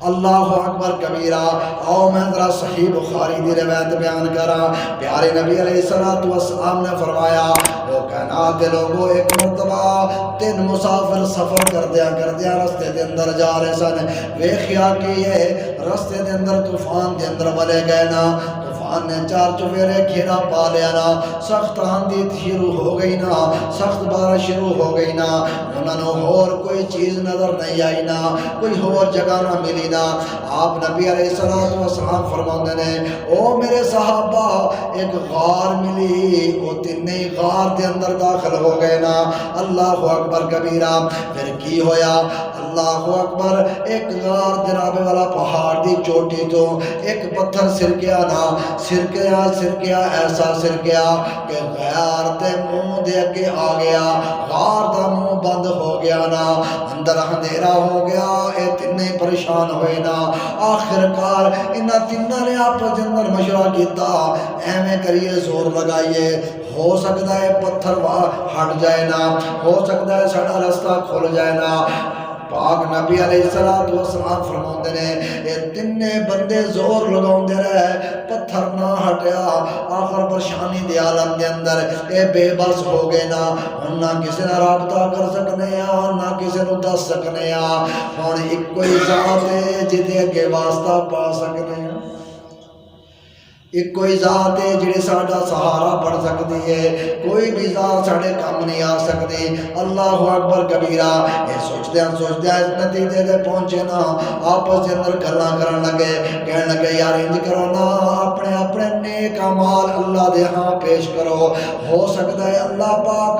اللہ اکبر کبیرہ۔ آؤ میں ذرا صحیح بخاری دی روایت بیان کراں۔ پیارے نبی علیہ السلام نے فرمایا وہ کائنات دے لوگوں ایک مرتبہ 3 مسافر سفر کردیاں رستے دے اندر جا رہے سن، ویکھیا کہ یہ رستے دے اندر طوفان دے اندر ولے گئے نا، طوفان نے 4 چفیرے گھیرا پا لیا نا، سخت آندھی شروع ہو گئی نا، سخت بارش شروع ہو گئی نا، انہوں نے اور کوئی چیز نظر نہیں آئی نا، کوئی اور جگہ نہ ملی نا۔ آپ نبی علیہ السلام فرماتے ہیں او میرے صحابہ ایک غار ملی، وہ تینیں غار دے اندر داخل ہو گئے نا۔ اللہ اکبر کبیرہ۔ پھر کی ہویا؟ اللہ اکبر، ایک غار جناب والا پہاڑ دی چوٹی تو ایک پتھر سرکیا نا، سرکیا ایسا سرکیا کہ غار تے منہ دے کے آ گیا، غار دا منہ بند ہو گیا نا، اندر اندھیرا ہو گیا۔ اے تینیں پریشان ہوئے نا۔ آخرکار انہاں تینوں نے آپس دے اندر مشورہ کیتا ایویں کریے زور لگائیے، ہو سکتا ہے پتھر ہٹ جائے نا، ہو سکتا ہے ساڈا رستہ کھل جائے نا۔ پاک نبی علیہ السلام فرماتے ہیں یہ تینیں بندے زور لگاؤندے رہے، پتھر نہ ہٹیا۔ آخر پریشانی دے عالم دے اندر اے بے بس ہو گئے نا، ہن نہ کسی نہ رابطہ کر سکنے ہاں، نہ کسی نو دس سکنے ہاں، ہن ایک کوئی ذات ہے جدے اگے واسطہ پا سکنے ہاں، ایک کوئی ذات ہے جڑے ساڈا سہارا بن سکتی ہے، کوئی بھی ذات ساڈے کم نہیں آ سکتی۔ اللہ اکبر کبیرہ۔ یہ سوچدے اس نتیجے دے پہنچے نا، آپس کے اندر گلاں کرن لگے، کہن لگے یار انج کرو نا، اپنے اپنے نیک اعمال اللہ دے ہاں پیش کرو، ہو سکتا ہے اللہ پاک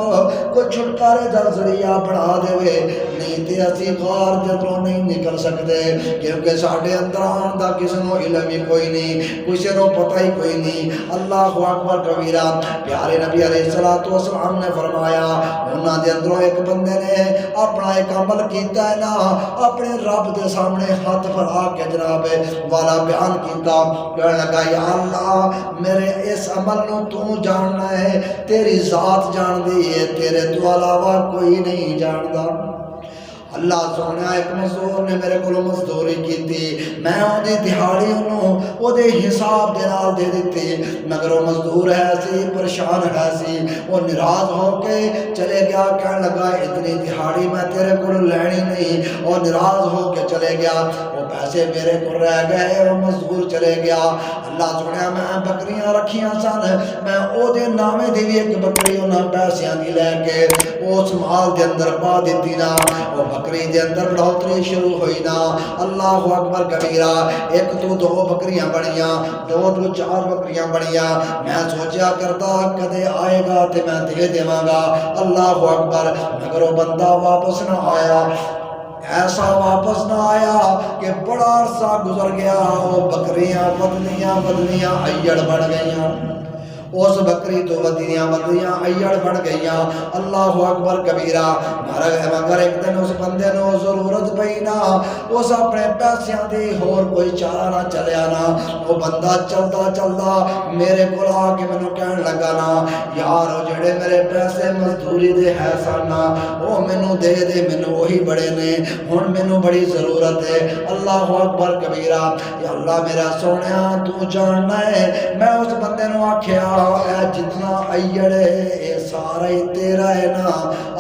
کوئی چھٹکارے دا ذریعہ بنا دے، نہیں تے اسی غار دے اندروں نہیں نکل سکتے، کیونکہ ساڈے اندر آن دا کسی نو علم ہی کوئی نہیں، کسی نو پتہ ہی کوئی نہیں۔ اللہ اکبر کبیرہ۔ پیارے نبی علیہ السلام نے فرمایا انہاں دے اندروں ایک بندے نے اپنا ایک عمل کیتا ہے نا، اپنے رب دے سامنے ہاتھ پھیلا کے جناب والا بیان کیتا، کہنے لگا یا اللہ میرے اس عمل نو تو جاننا ہے، تیری ذات جان دی ہے، تیرے تو علاوہ کوئی نہیں جاندا۔ اللہ سونے ایک مزدور نے میرے کو مزدوری کی تھی، میں وہ دہاڑی انہوں وہ حساب دے نال دے دیتی، مگر وہ مزدور ہے سی پریشان ہے سی، وہ ناراض ہو کے چلے گیا، کہنے لگا اتنی دہاڑی میں تیرے کو لینی نہیں، اور ناراض ہو کے چلے گیا، وہ پیسے میرے کو رہ گئے، وہ مزدور چلے گیا۔ اللہ سونے میں بکریاں رکھیاں سن، میں او دے نامے دی بھی ایک بکری انہاں پیسیاں دی لے کے اس مال دے اندر پا دیتی نا، وہ بکری دے اندر بڑھوتری شروع ہوئی نا۔ اللہ اکبر کبیرہ۔ ایک تو 2 بکریاں بنیاں، 2 تو 4 بکریاں بنیاں، میں سوچیا کرتا کدے آئے گا تے میں دے دیواں گا۔ اللہ اکبر، مگر وہ بندہ واپس نہ آیا، ایسا واپس نہ آیا کہ بڑا عرصہ گزر گیا، وہ بکریاں بدلیاں ایڑ بن گئیاں، اس بکری تو ودیاں ایڑ بن گئیاں۔ اللہ اکبر کبیرہ۔ مگر ایک دن اس بندے نو ضرورت پئی نا، اس اپنے پیسیاں دی اور کوئی چارہ نہ چلیا نا، وہ بندہ چلدا میرے کو آ کے مینوں کہن لگا نا یار وہ جڑے میرے پیسے مزدوری دے ہے سن وہ مینوں دے مینوں وہی بڑے نے، ہن مینوں بڑی ضرورت ہے۔ اللہ اکبر کبیرہ۔ یا اللہ میرا سونیا تو جاننا ہے، میں اس بندے نو آکھیا اے جتنا ایڑ ہے اے سارا ہی تیرا ہے نا۔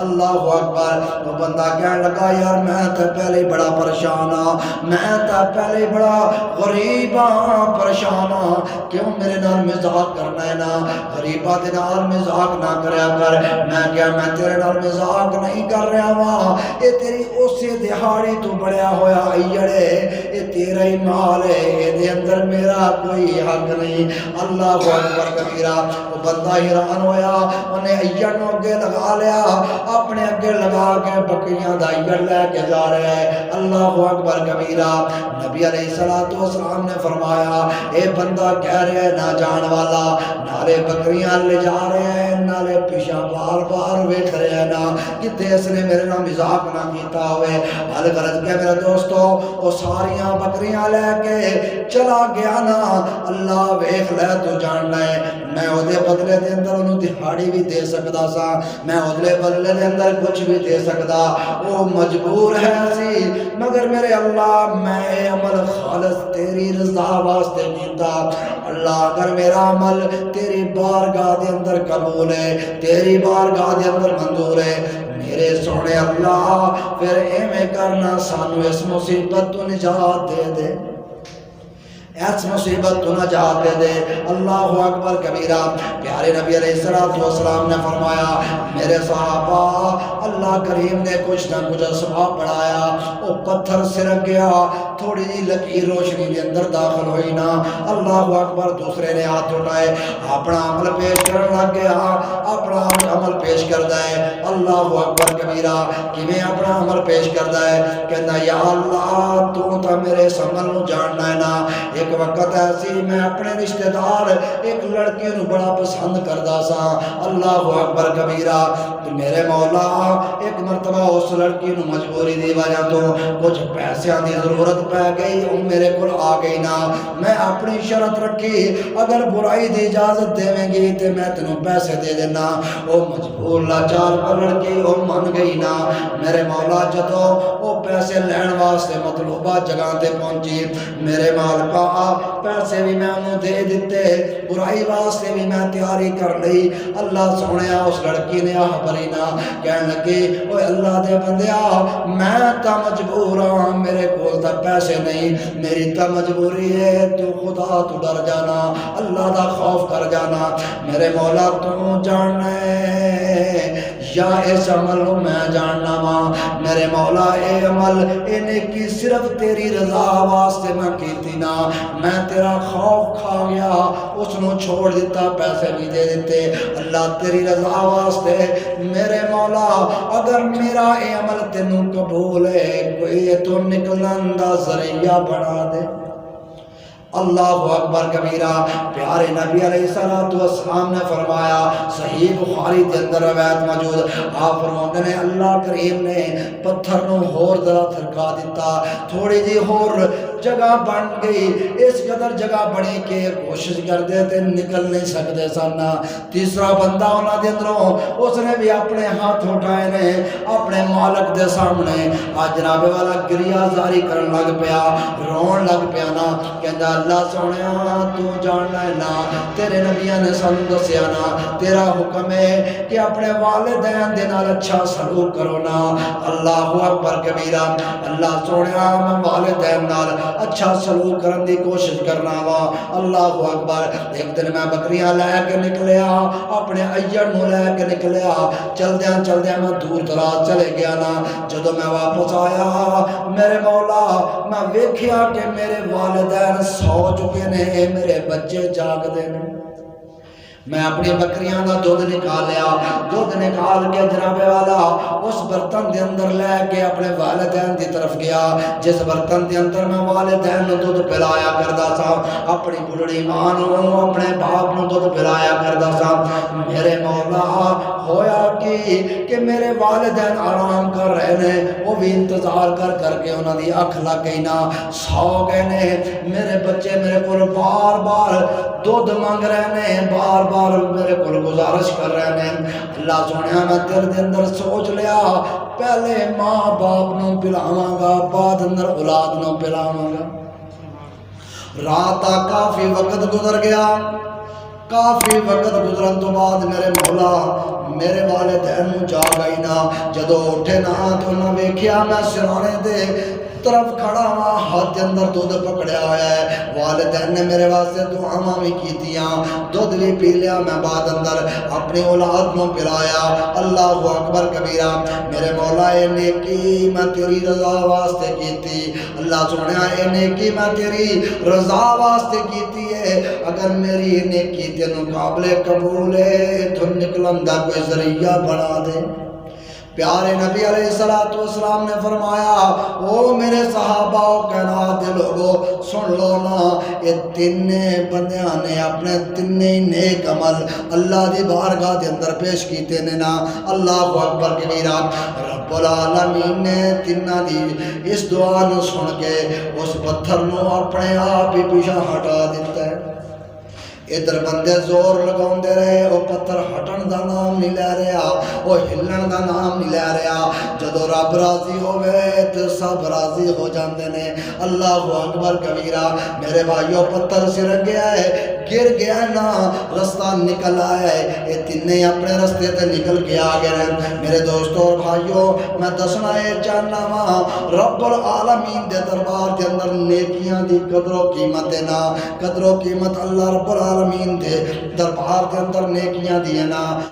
اللہ اکبر۔ وہ بندہ کہنے لگا یار میں تو پہلے بڑا پریشان ہاں، میں تو پہلے بڑا غریب ہاں، پریشان ہاں، کیوں میرے نال مزاق کرنا ہے نا، غریباں دے نال مزاق نہ کریا کر۔ میں کیا میں تیرے نال مزاق نہیں کر رہا وا، اے تیری اسی دہاڑی تو بڑیا ہویا ایڑ ہے، اے تیرا ہی مال ہے، اے دے اندر میرا کوئی حق نہیں۔ اللہ اکبر کبیرہ۔ وہ بندہ حیران ہویا، انہیں ایڑ نو اگے لگا لیا، اپنے اگے لگا کے بکریاں دا ایڑ لے کے جا رہا ہے۔ اللہ اکبر کبیرہ۔ نبی علیہ السلام نے فرمایا اے بندہ کہہ رہا ہے نہ جان والا، نالے بکریاں لے جا رہے ہیں، نالے پیچھے بار ویکھ رہے ہیں نا، کتے اس نے میرے نام مزاق نہ کیتا ہوئے۔ حل غرض کہ میرے دوستو وہ ساریاں بکریاں لے کے چلا گیا نا، اللہ ویکھ لے تو جاننا ہے میں وہ بدلے دے اندر انہوں دہاڑی بھی دے سکتا سا، میں وہ بدلے دے اندر کچھ بھی دے سکتا، وہ مجبور ہے سی، مگر میرے اللہ میں اے عمل خالص تیری رضا واسطے کیتا۔ اللہ اگر میرا عمل تیری بارگاہ دے اندر قبول ہے، تیری بارگاہ دے اندر منظور ہے، میرے سونے اللہ پھر ایویں کرنا سانو اس مصیبت تو نجات دے دے، اس مصیبت تو نجات دے دے۔ اللہ اکبر کبیرہ۔ پیارے نبی علیہ السلام نے فرمایا میرے صحابہ اللہ کریم نے کچھ نہ کچھ اسباب بڑھایا، وہ پتھر سرک گیا، تھوڑی جی لکیر روشنی کے اندر داخل ہوئی نا، اللہ اکبر، دوسرے نے ہاتھ اٹھائے اپنا عمل پیش کرنے لگ گیا، اپنا عمل پیش کرتا ہے، اللہ اکبر کبیرہ۔ کیویں اپنا عمل پیش کرتا ہے؟ کہنا یا اللہ تو تا میرے اس عمل نو جاننا ہے نا، ایک وقت ایسی میں اپنے رشتہ دار ایک لڑکی نو بڑا پسند کردا سا، اللہ اکبر کبیرہ، میرے مولا ایک مرتبہ اس لڑکی نو مجبوری دی وجہ تو کچھ پیسیاں دی ضرورت پہ گئی، وہ میرے کو آ گئی نا، میں اپنی شرط رکھی اگر برائی دی اجازت دے گی تے میں تینوں پیسے دے دینا، وہ مجبور لاچار لڑکی وہ من گئی نا، میرے مولا جدو وہ پیسے لین واسطے مطلوبہ جگہ تے پہنچی، میرے مالکا پیسے بھی میں انہوں دے دیتے، برائی واسطے بھی میں تیاری کر لی، اللہ سونے اس لڑکی نے بری نا کہنے لگی اوے اللہ دے بندیا میں تا مجبور ہوں، میرے کول تا پیسے نہیں، میری تا مجبوری ہے، تو خدا تو ڈر جانا، اللہ دا خوف کر جانا، میرے مولا تو جاننا ہے یا اس عمل میں جاننا وا، میرے مولا اے عمل اے نیکی صرف تیری رضا واسطے میں کیتی نا، میں تیرا خوف کھا گیا، اس نو چھوڑ دیتا، پیسے بھی دے دیتے، اللہ تیری رضا واسطے میرے مولا اگر میرا اے عمل تینوں قبول ہے کوئی تو نکلن دا ذریعہ بنا دے۔ اللہ اکبر کبیرہ۔ پیارے نبی علیہ السلام نے فرمایا، صحیح بخاری کے اندر روایت موجود، آپ فرماتے ہیں اللہ کریم نے پتھر نو ہور ذرا تھرکا دیتا، تھوڑی جی ہور جگہ بن گئی، اس قدر جگہ بنی کہ کوشش کرتے تھے نکل نہیں سکتے سن، تیسرا بندہ انہاں دے اندروں اس نے بھی اپنے ہاتھ اٹھائے نے اپنے مالک دے سامنے، جناب والا گریہ زاری کرن لگ پیا، رون لگ پیا نا، کہندا اللہ سونیا تو جاننا ہے نا، تیرے نبیوں نے سانوں دسیا نا، تیرا حکم ہے کہ اپنے والدین دے نال اچھا سلوک کرو نا، اللہ اکبر کبیرہ، اللہ سونیا میں والدین نال اچھا سلوک کرن دی کوشش کرنا وا، اللہ اکبر۔ ایک دن میں بکریاں لے کے نکلیا، اپنے ایڑ نو لے کے نکلیا، چلدیاں چلدیاں میں دور دراز چلے گیا نا، جدو میں واپس آیا میرے مولا میں ویکھیا کہ میرے والدین سو چکے نے، میرے بچے جاگ دے نے، میں اپنی بکریاں دا دودھ نکالیا، دودھ نکال کے جناب والا اس برتن دے اندر لے کے اپنے والدین دی طرف گیا، جس برتن دے اندر میں والدین نو دودھ پلایا کردا سا، اپنی بڑھڑی ماں نو اپنے باپ نو دودھ پلایا کردا سا، میرے مولا ہویا کہ میرے والدین آرام کر رہے نے، وہ بھی انتظار کر کر کے انہاں دی اکھ لگ گئی نا، سو گئے نے، میرے بچے میرے کو بار بار دودھ مانگ رہے نے، بار بار میرے کو گزارش کر رہے ہیں، اللہ سونے میں دل دے اندر سوچ لیا پہلے ماں باپ نو پلاواں گا، بعد اندر اولاد نو پلاواں گا۔ رات کافی وقت گزر گیا، کافی وقت گزرن تو بعد میرے مولا میرے والدین نو جاگ آئی نا، جدو اٹھے نا تو انہاں ویکھیا میں سرانے دے طرف کھڑا ہوا، ہاتھ کے اندر دودھ پکڑیا ہوا ہے، والدین نے میرے واسطے دعاواں بھی کیتیاں، دودھ بھی پی لیا، میں بعد اندر اپنی اولاد نو پلایا، اللہ اکبر کبیرہ۔ میرے مولا اے نیکی میں تیری رضا واسطے کیتی، اللہ سنیا اے نیکی میں تیری رضا واسطے کیتی ہے، اگر میری نیکی تینوں قابل قبول ہے تو نکلن دا کوئی ذریعہ بنا دے۔ پیارے نبی علیہ السلام نے فرمایا او میرے صحابہ و کائنات دے لوگو سن لو نا، یہ تینے بندیاں نے اپنے تینے نیک عمل اللہ دی بارگاہ دے اندر پیش کیتے نے نا، اللہ اکبر کبیرہ۔ رب العالمین نے تینہ دی اس دعا نو سن کے اس پتھر نو اپنے آپ ہی پیچھے ہٹا دیتا ہے۔ ادھر بندے زور لگاؤندے رہے، وہ پتھر ہٹن دا نام نہیں لے رہا، وہ ہلن دا نام نہیں لے رہا۔ جدو رب راضی ہوئے تو سب راضی ہو جاندے نے۔ اللہ اکبر کبیرہ۔ میرے بھائیو پتھر سرک گیا ہے، گر گیا نا، رستہ نکل آیا ہے، یہ تینے اپنے رستے تے نکل کے آ گئے ہیں۔ میرے دوستو اور بھائیو میں دسنا یہ چاہنا وا، رب العالمین دے دربار کے اندر نیکیاں دی قدر و قیمت ہے نا، قدر و قیمت اللہ رب العالمین دے دربار کے اندر نیکیاں دی ہے نا۔